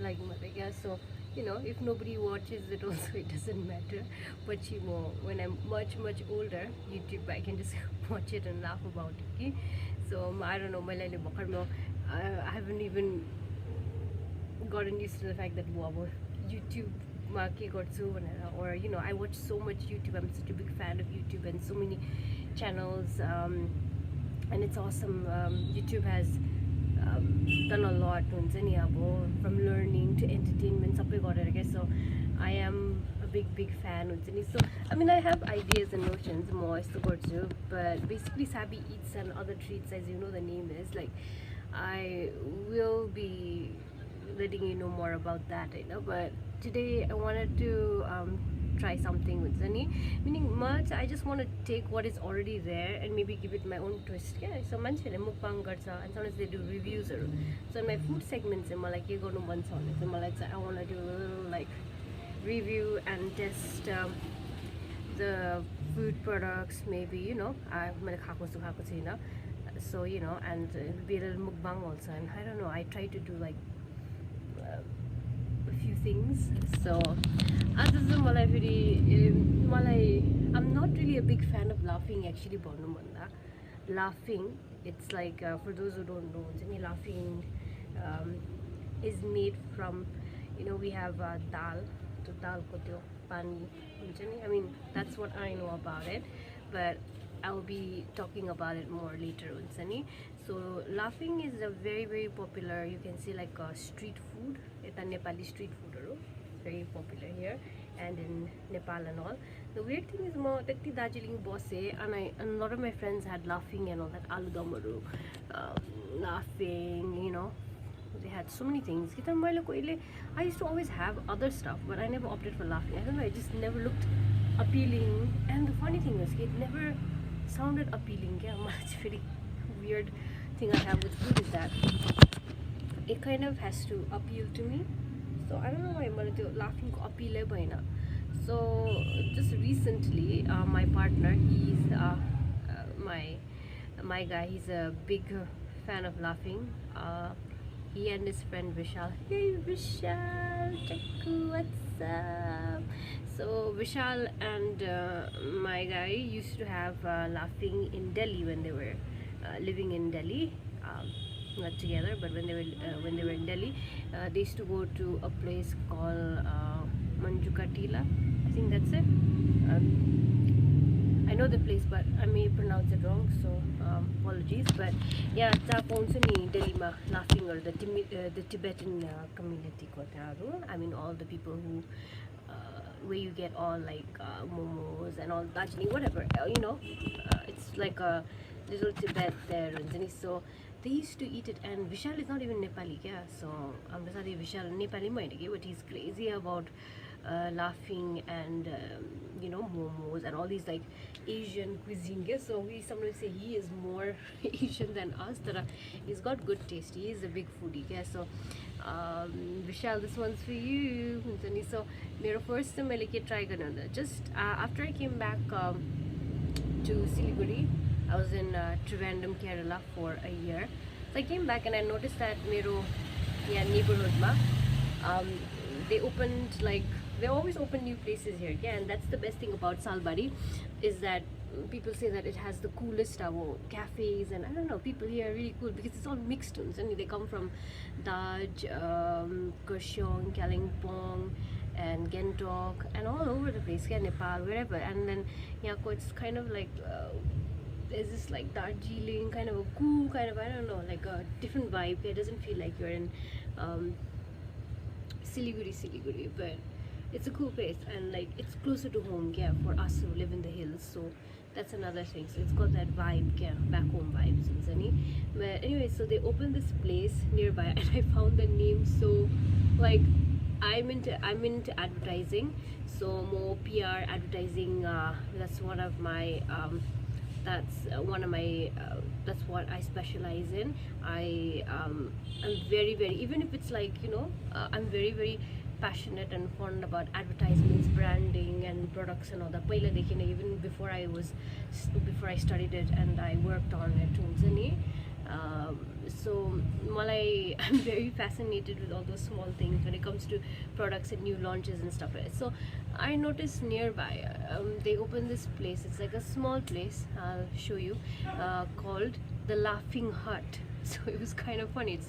like yeah, so you know, if nobody watches it also it doesn't matter. But you know, when I'm much older, YouTube I can just watch it and laugh about it. Okay? So I don't know, I haven't even gotten used to the fact that YouTube or you know, I watch so much YouTube. I'm such a big fan of YouTube and so many channels, and it's awesome. YouTube has done a lot from learning to entertainment. I guess so. I am a big fan. So I mean, I have ideas and notions more but basically Saby eats and other treats, as you know the name is. Like, I will be letting you know more about that, you know. But today I wanted to try something with Zani. Meaning much, I just want to take what is already there and maybe give it my own twist. Yeah, so manchele mukhbang garcha, and sometimes they do reviews. So in my food segments, I like I want to do a little like review and test the food products. Maybe, you know, so you know, and it'll be a little mukbang also. And I don't know, I try to do like a few things. So other than I'm not really a big fan of laughing actually. Laughing, it's like for those who don't know, laughing is made from, you know, we have dal, so dal ko tyo pani, I mean, that's what I know about it, but I'll be talking about it more later on, Sunny. So laughing is a very popular, you can say, like street food. It's a Nepali street food, very popular here and in Nepal and all. The weird thing is more that the Darjeeling bosse, and a lot of my friends had laughing and all that, aludamaru, laughing, you know. They had so many things. I used to always have other stuff, but I never opted for laughing. I don't know, it just never looked appealing. And the funny thing is, it never sounded appealing. Yeah, it's very weird thing I have with food is that it kind of has to appeal to me. So I don't know why I'm laughing appeal. So just recently, my partner, he's my guy, he's a big fan of laughing. He and his friend Vishal. Hey Vishal, Chaku, what's up? So Vishal and my guy used to have laughing in Delhi when they were living in Delhi. Not together, but when they were in Delhi, they used to go to a place called Manjukatila. I think that's it. I know the place, but I may pronounce it wrong, so apologies. But yeah, Delhi ma laughing, or the Tibetan community. I mean, all the people who where you get all like momos and all Darjeeling, whatever, you know, it's like a little Tibet there. So they used to eat it, and Vishal is not even Nepali, yeah. So I'm sorry, Vishal Nepali might, but he's crazy about laughing and you know, momos and all these like Asian cuisine. Yeah? So we sometimes say he is more Asian than us. He's got good taste. He is a big foodie. Yeah? So Vishal, this one's for you. So my first time I try just after I came back to Siliguri. I was in Trivandrum, Kerala for a year. So I came back and I noticed that neighborhood they opened, like, they always open new places here. Yeah, and that's the best thing about Salbari, is that people say that it has the coolest cafes, and I don't know, people here are really cool because it's all mixed ones, and they come from Daj, Kurseong, Kalimpong, and Gentok, and all over the place, yeah, Nepal, wherever. And then it's kind of like there's this like Darjeeling kind of a cool kind of, I don't know, like a different vibe. It doesn't feel like you're in Siliguri, but it's a cool place, and like it's closer to home, yeah, for us who live in the hills. So that's another thing. So it's got that vibe, yeah, back home vibes. But anyway, so they opened this place nearby, and I found the name so, like, I'm into advertising, so more PR advertising. That's one of my that's what I specialize in. I'm very even if it's like, you know, I'm very passionate and fond about advertisements, branding, and products and all that. Even before I studied it and I worked on it, So malai I'm very fascinated with all those small things when it comes to products and new launches and stuff like that. So I noticed nearby they opened this place. It's like a small place, I'll show you, called the Laphing Hut. So it was kind of funny.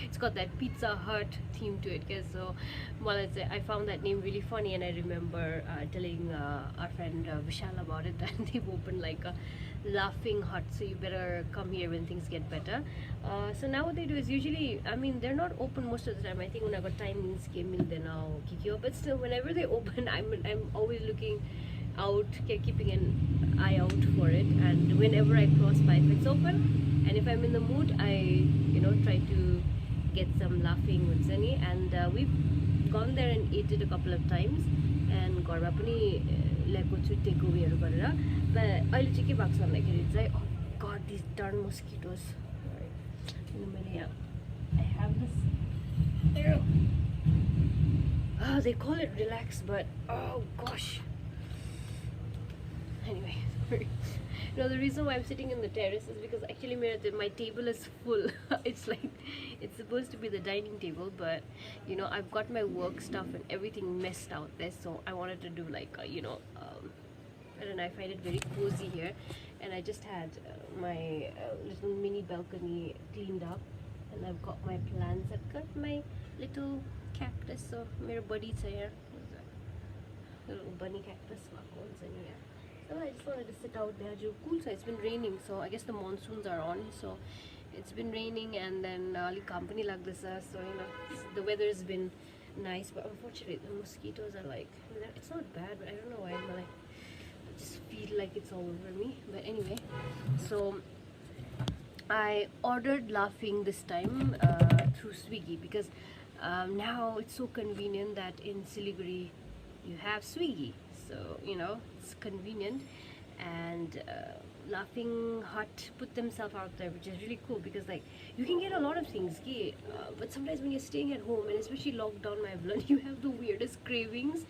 It's got that Pizza Hut theme to it. Okay? So I found that name really funny, and I remember telling our friend Vishal about it, that they've opened like a Laphing Hut, so you better come here when things get better. So now what they do is, usually, I mean, they're not open most of the time. I think when I got time now, but still, whenever they open, I'm always looking out, keeping an eye out for it, and whenever I cross by, if it's open and if I'm in the mood, I try to get some laughing with Zani, and we've gone there and ate it a couple of times, and घरमा पनि ल्याएको छु टेकअवेहरू गरेर. But अहिले चाहिँ के भएको छ भन्दाखेरि चाहिँ, oh god, these darn mosquitoes. I have this there. Oh, they call it relax, but oh gosh. Anyway, sorry. No, the reason why I'm sitting in the terrace is because actually my table is full. It's like, it's supposed to be the dining table, but I've got my work stuff and everything messed out there, so I wanted to do like I don't know, I find it very cozy here, and I just had my little mini balcony cleaned up, and I've got my plants. I've got my little cactus, so my buddy is here. Little bunny cactus. So I just wanted to sit out there. Cool, so it's been raining, so I guess the monsoons are on, so it's been raining, and then company like this, so the weather has been nice, but unfortunately the mosquitoes are like, it's not bad, but I don't know why I just feel like it's all over me. But anyway, so I ordered Laphing this time through Swiggy, because now it's so convenient that in Siliguri you have Swiggy, so it's convenient. And Laphing Hut put themselves out there, which is really cool, because like you can get a lot of things, but sometimes when you're staying at home, and especially lockdown, my blood, you have the weirdest cravings,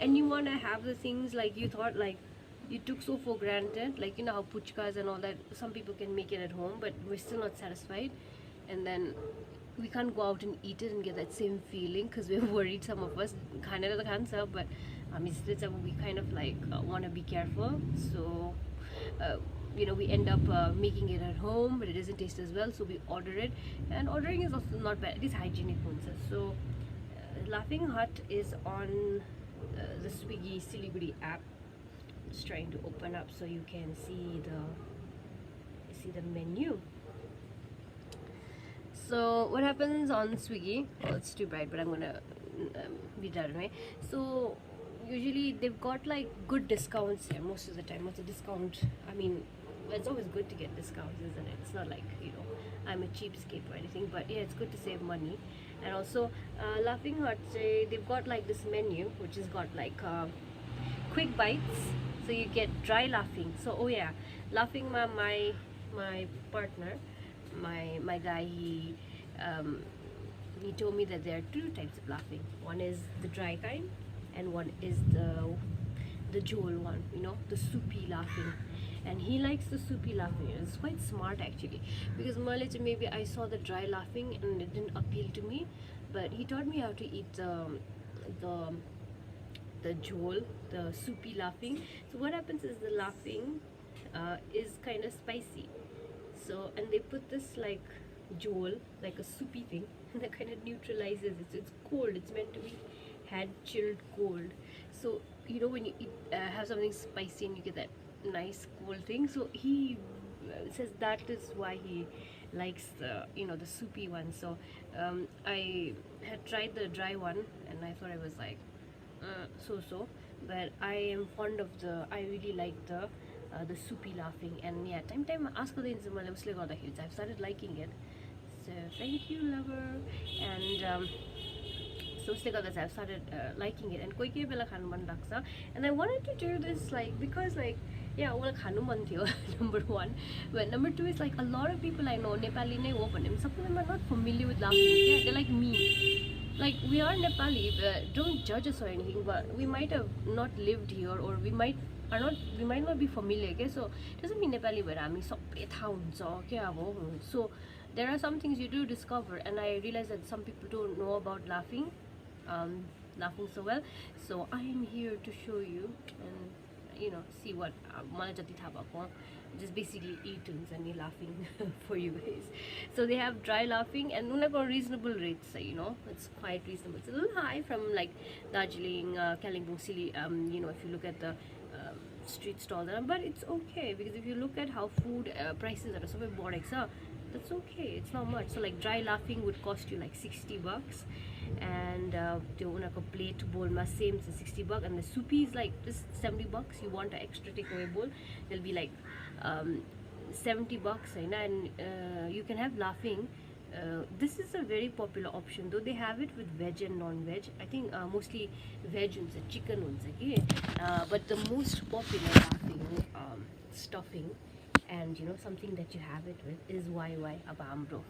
and you want to have the things like you thought, like you took so for granted, like how puchkas and all that, some people can make it at home, but we're still not satisfied, and then we can't go out and eat it and get that same feeling, because we're worried, some of us, but we kind of like want to be careful, so we end up making it at home, but it doesn't taste as well, so we order it, and ordering is also not bad. It is hygienic also. So Laphing Hut is on the Swiggy Siliguri app. Just trying to open up so you can see the menu. So what happens on Swiggy, well, it's too bright, but I'm gonna be done, right? So usually they've got like good discounts here most of the time. What's a discount? I mean, it's always good to get discounts, isn't it? It's not like I'm a cheapskate or anything, but yeah, it's good to save money. And also Laphing Hut, they've got like this menu which has got like quick bites, so you get dry laughing. So oh yeah, Laphing, my partner, my guy, he told me that there are two types of laughing. One is the dry kind, and one is the jol one, the soupy laughing. And he likes the soupy laughing. It's quite smart actually, because maybe I saw the dry laughing and it didn't appeal to me, but he taught me how to eat the jol, the soupy laughing. So what happens is the laughing is kind of spicy, so and they put this like jol, like a soupy thing, and that kind of neutralizes it. So it's cold, it's meant to be had chilled cold, so when you eat, have something spicy and you get that nice cold thing. So he says that is why he likes the the soupy one. So I had tried the dry one, and I thought it was like so, but I am fond of I really like the soupy laughing. And yeah, time ask the I've started liking it, so thank you, lover. And so I've started liking it, and koi koi bela khanu man lagcha. And I wanted to do this because yeah, well, khanu man thyo, number one, but number two is like a lot of people I know Nepali nai ho bhanne, some of them are not familiar with laughing. Yeah, they're like me. Like, we are Nepali, but don't judge us or anything, but we might have not lived here, or we might not be familiar, okay? So it doesn't mean Nepali, but I mean, so there are some things you do discover, and I realize that some people don't know about laughing, so well. So I am here to show you and see what मलाई जति थाहा भएको, just basically eat and laughing for you guys. So they have dry laughing and उनीहरूको reasonable rates, it's quite reasonable. It's a little high from like Darjeeling, Kalimpong, Sili, if you look at the street stall there, but it's okay because if you look at how food prices are so big, that's okay, it's not much. So like dry laughing would cost you like $60, and the plate bowl same, so $60, and the soupy is like just $70. You want an extra takeaway bowl, it'll be like $70, and you can have laughing. This is a very popular option, though they have it with veg and non-veg. I think mostly veg unsa, chicken unsa, but the most popular laughing stuffing and something that you have it with is YY abamro,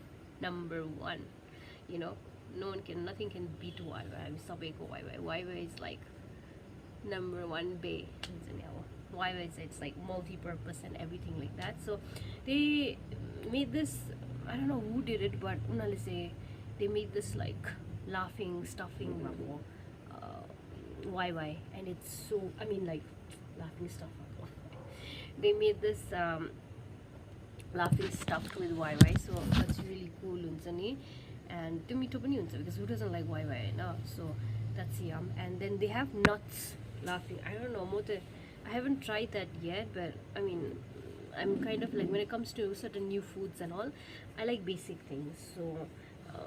number one. Nothing can beat YY. I mean, sabeko YY. YY is like number one bay. YY it's like multi-purpose and everything like that. So they made this. I don't know who did it, but they made this like laughing stuffing YY, and it's so, I mean, like laughing stuff. They made this laughing stuffed with YY, so that's really cool, and tomato pani huncha because who doesn't like YY, no? So that's yum. And then they have nuts laughing. I don't know, I haven't tried that yet, but I mean, I'm kind of like, when it comes to certain new foods and all, I like basic things. So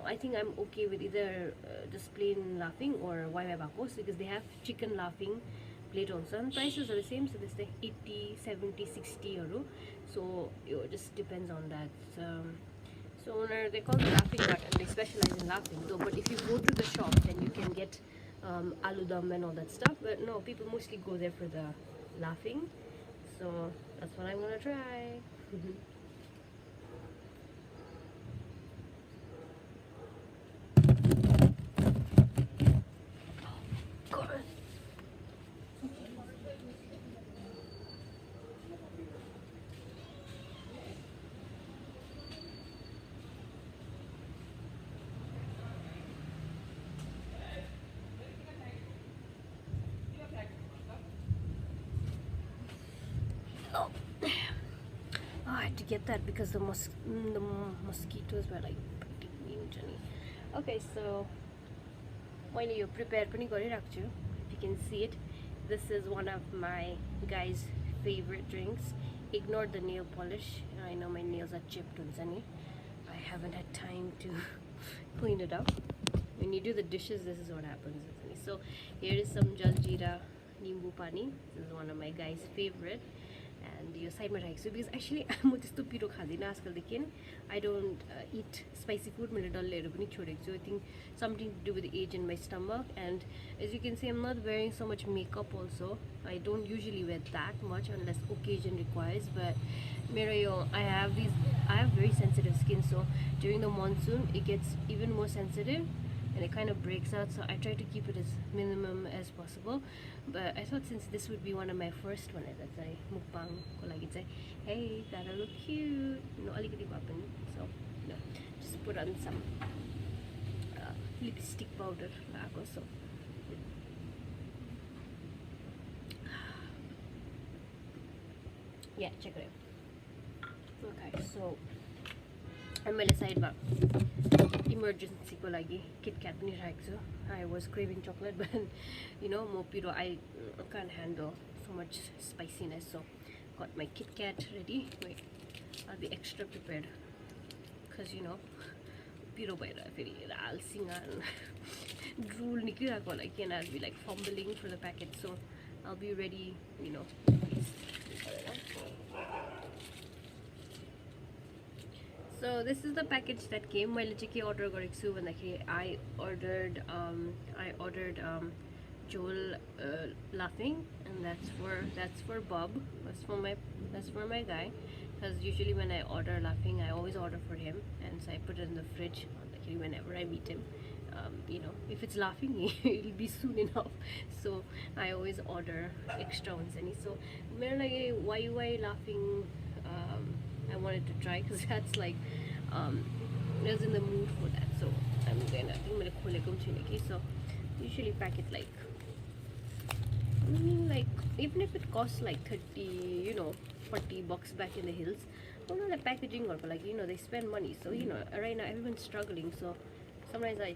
I think I'm okay with either just plain laughing or YY bakos, because they have chicken laughing plate also, and prices are the same, so this is 80, 70, 60 euro. So it just depends on that. So they call it Laphing Hut, and they specialize in laughing though. But if you go to the shop, then you can get aloo dum and all that stuff. But no, people mostly go there for the laughing. So that's what I'm gonna try. I had to get that because the mosquitoes were like biting me. Okay, so when you prepare pani गरिराख्छु, if you can see it, this is one of my guys' favorite drinks. Ignore the nail polish. I know my nails are chipped. I haven't had time to clean it up. When you do the dishes, this is what happens. So here is some jaljeera nimbu pani. This is one of my guys' favorite. And your side so because actually I'm त्यस्तो पिरो खादिन आजकलदेखि. I don't eat spicy food. मैले डल्लेहरू पनि छोडेको छु. I think something to do with the age in my stomach. And as you can see, I'm not wearing so much makeup also. I don't usually wear that much unless occasion requires. But I have very sensitive skin, so during the monsoon it gets even more sensitive and it kind of breaks out, so I try to keep it as minimum as possible. But I thought since this would be one of my first one, that's a mukhbang ko lagi say, hey, gotta look cute, alikati papan. So just put on some lipstick powder so yeah, check it out. Okay, so I'm on the side emergency ko lagi Kit Kat pani राखेको छु. I was craving chocolate, but mo piro, I can't handle so much spiciness, so got my Kit Kat ready. Wait, I'll be extra prepared because piro bhayera feri alsinga drool nikliरहेको होला कि, and I'll be like fumbling for the packet, so I'll be ready, please. So this is the package that came. मैले चाहिँ के order गरेको छु भन्दाखेरि I ordered Joel Laphing, and that's for Bob. That's for my guy, because usually when I order Laphing, I always order for him, and so I put it in the fridge whenever I meet him. If it's Laphing, it'll be soon enough, so I always order extra ones. So मेरो लागि YY Laphing I wanted to try, because that's like I was in the mood for that, so I'm gonna, I think I'm gonna khole okay, so usually pack it like, like even if it costs like 30, $40 back in the hills, well, not the packaging or like, they spend money, so right now everyone's struggling, so sometimes I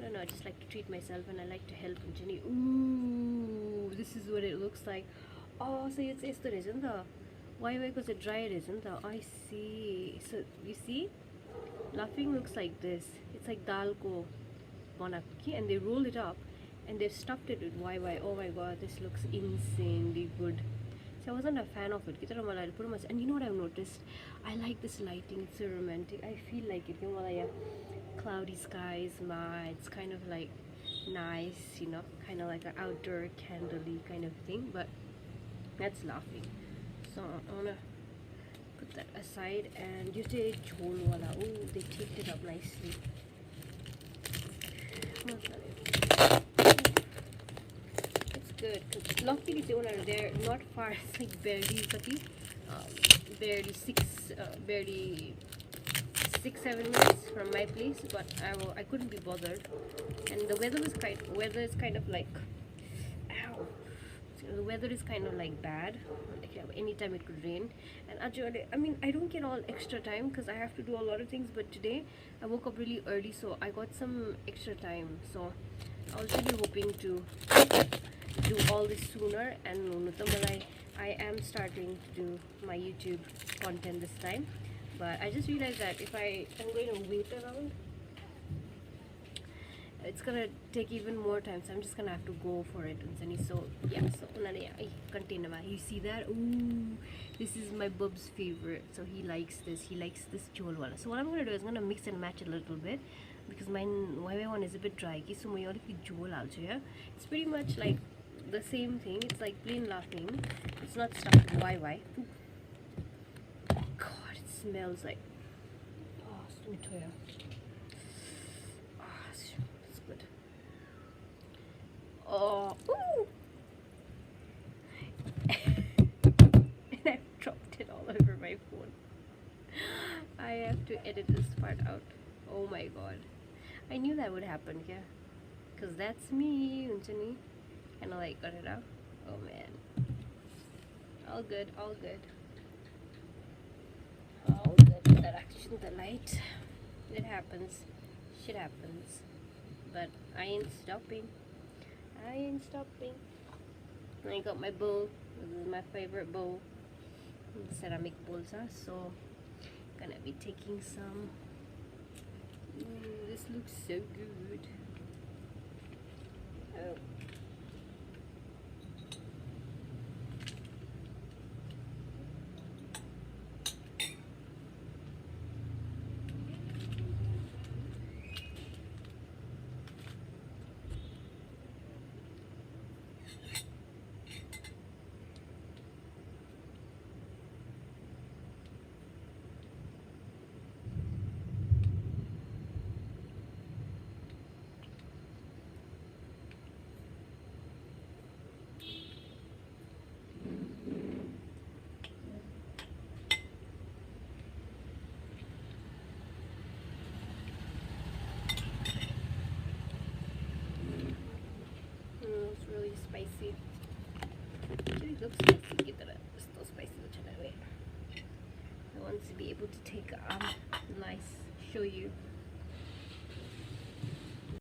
don't know, I just like to treat myself and I like to help Jenny. Ooh, this is what it looks like. Oh, so it's the isn't the why because it dried isn't the I see. So you see, Laphing looks like this. It's like dal ko banaki, and they roll it up and they've stuffed it with YY. Oh my god, this looks insanely good. So I wasn't a fan of it. And you know what I've noticed? I like this lighting. It's so romantic. I feel like it. Cloudy skies, it's kind of like nice, kind of like an outdoor candle-y kind of thing. But that's Laphing. So I wanna put that aside. And you say jhol wala. Oh, they taped it up nicely. It's good. Luckily, they're not far. It's like barely 6-7 minutes from my place, but I couldn't be bothered, and the weather is kind of like, ow, so the weather is kind of like bad, like anytime it could rain. And actually, I mean, I don't get all extra time because I have to do a lot of things, but today I woke up really early, so I got some extra time, so I was really hoping to do all this sooner. And I am starting to do my YouTube content this time, but I just realized that if I'm going to wait around, it's gonna take even more time, so I'm just gonna have to go for it. So yeah, so container, you see that? Ooh, this is my bub's favorite, so he likes this jol wala. So what I'm gonna do is I'm gonna mix and match a little bit, because mine YY one is a bit dry, so my jol also, yeah. It's pretty much like the same thing. It's like plain Laphing. It's not stuffed with YY. Ooh. God, it smells like, oh, it's good. Oh, ooh. And I've dropped it all over my phone. I have to edit this part out. Oh my god. I knew that would happen, yeah. Because that's me, Unchani. And I like got it out. Oh man. All good, all good. All good. That actually the light. It happens. Shit happens. But I ain't stopping. I ain't stopping. I got my bowl. This is my favorite bowl. Ceramic bowls, so gonna be taking some. This looks so good. Oh. It's really spicy. Actually, it looks spicy. It's still spicy. I want to be able to take nice show you